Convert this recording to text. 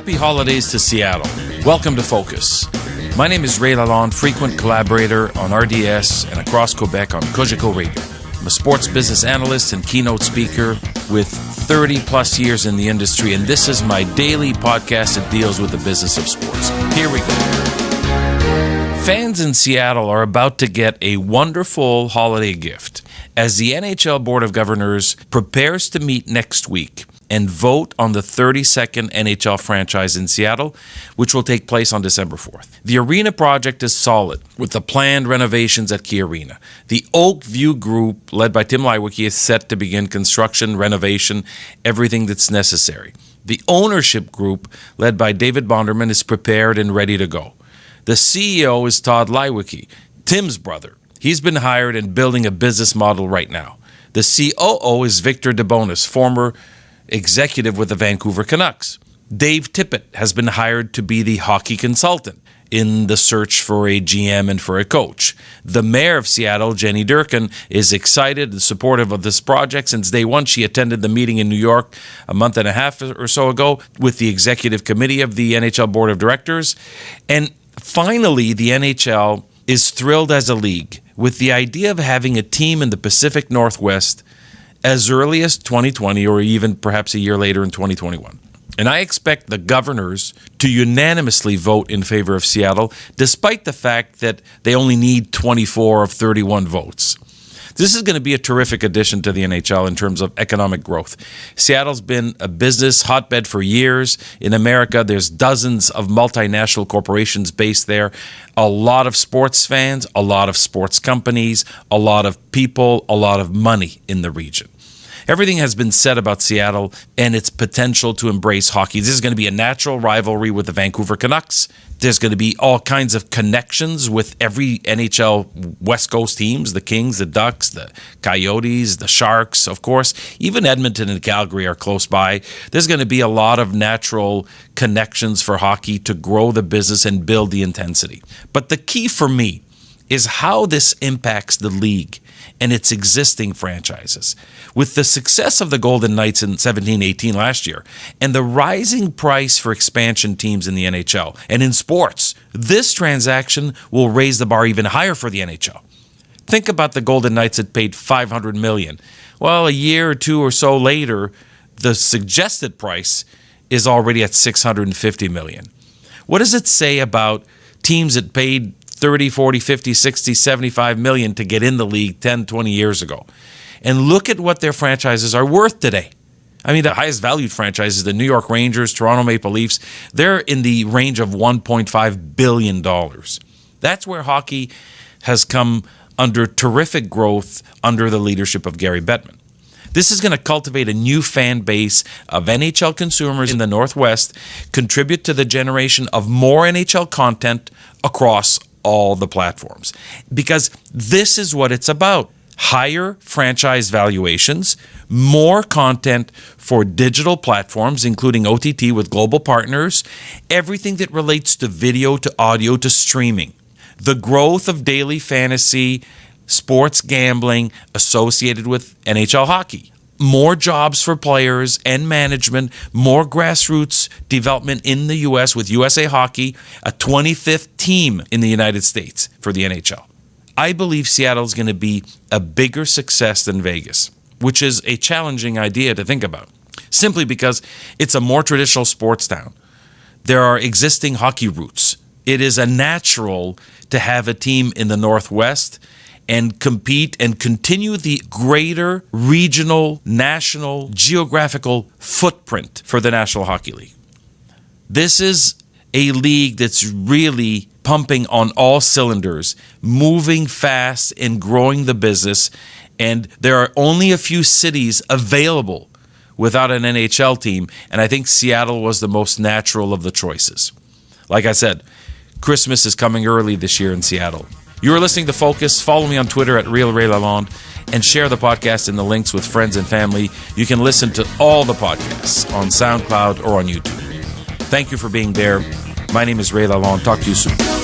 Happy holidays to Seattle. Welcome to Focus. My name is Ray Lalonde, frequent collaborator on RDS and across Quebec on Cogeco Radio. I'm a sports business analyst and keynote speaker with 30 plus years in the industry, and this is my daily podcast that deals with the business of sports. Here we go. Fans in Seattle are about to get a wonderful holiday gift as the NHL Board of Governors prepares to meet next week and vote on the 32nd NHL franchise in Seattle, which will take place on December 4th. The arena project is solid, with the planned renovations at Key Arena. The Oak View Group, led by Tim Leiweke, is set to begin construction, renovation, everything that's necessary. The ownership group, led by David Bonderman, is prepared and ready to go. The CEO is Todd Leiweke, Tim's brother. He's been hired and building a business model right now. The COO is Victor DeBonis, former executive with the Vancouver Canucks. Dave Tippett has been hired to be the hockey consultant in the search for a GM and for a coach. The mayor of Seattle, Jenny Durkin, is excited and supportive of this project. Since day one, she attended the meeting in New York a month and a half or so ago with the executive committee of the NHL Board of Directors. And finally, the NHL is thrilled as a league with the idea of having a team in the Pacific Northwest as early as 2020 or even perhaps a year later in 2021. And I expect the governors to unanimously vote in favor of Seattle, despite the fact that they only need 24 of 31 votes. This is going to be a terrific addition to the NHL in terms of economic growth. Seattle's been a business hotbed for years. In America, there's dozens of multinational corporations based there, a lot of sports fans, a lot of sports companies, a lot of people, a lot of money in the region. Everything has been said about Seattle and its potential to embrace hockey. This is going to be a natural rivalry with the Vancouver Canucks. There's going to be all kinds of connections with every NHL West Coast teams, the Kings, the Ducks, the Coyotes, the Sharks, of course. Even Edmonton and Calgary are close by. There's going to be a lot of natural connections for hockey to grow the business and build the intensity. But the key for me is how this impacts the league and its existing franchises. With the success of the Golden Knights in 17-18 last year and the rising price for expansion teams in the NHL and in sports, this transaction will raise the bar even higher for the NHL. Think about the Golden Knights that paid $500 million. Well, a year or two or so later, the suggested price is already at $650 million. What does it say about teams that paid 30, 40, 50, 60, 75 million to get in the league 10, 20 years ago? And look at what their franchises are worth today. I mean, the highest valued franchises, the New York Rangers, Toronto Maple Leafs, they're in the range of $1.5 billion. That's where hockey has come under terrific growth under the leadership of Gary Bettman. This is going to cultivate a new fan base of NHL consumers in the Northwest, contribute to the generation of more NHL content across all the platforms. Because this is what it's about. Higher franchise valuations, more content for digital platforms, including OTT with global partners, everything that relates to video, to audio, to streaming. The growth of daily fantasy, sports gambling associated with NHL hockey. More jobs for players and management, more grassroots development in the U.S. with USA Hockey, a 25th team in the United States for the NHL. I believe Seattle is going to be a bigger success than Vegas, which is a challenging idea to think about, simply because it's a more traditional sports town. There are existing hockey roots. It is a natural to have a team in the Northwest and compete and continue the greater regional, national, geographical footprint for the National Hockey League. This is a league that's really pumping on all cylinders, moving fast and growing the business, and there are only a few cities available without an NHL team, and I think Seattle was the most natural of the choices. Like I said, Christmas is coming early this year in Seattle. You are listening to Focus. Follow me on Twitter at RealRayLalonde and share the podcast in the links with friends and family. You can listen to all the podcasts on SoundCloud or on YouTube. Thank you for being there. My name is Ray Lalonde. Talk to you soon.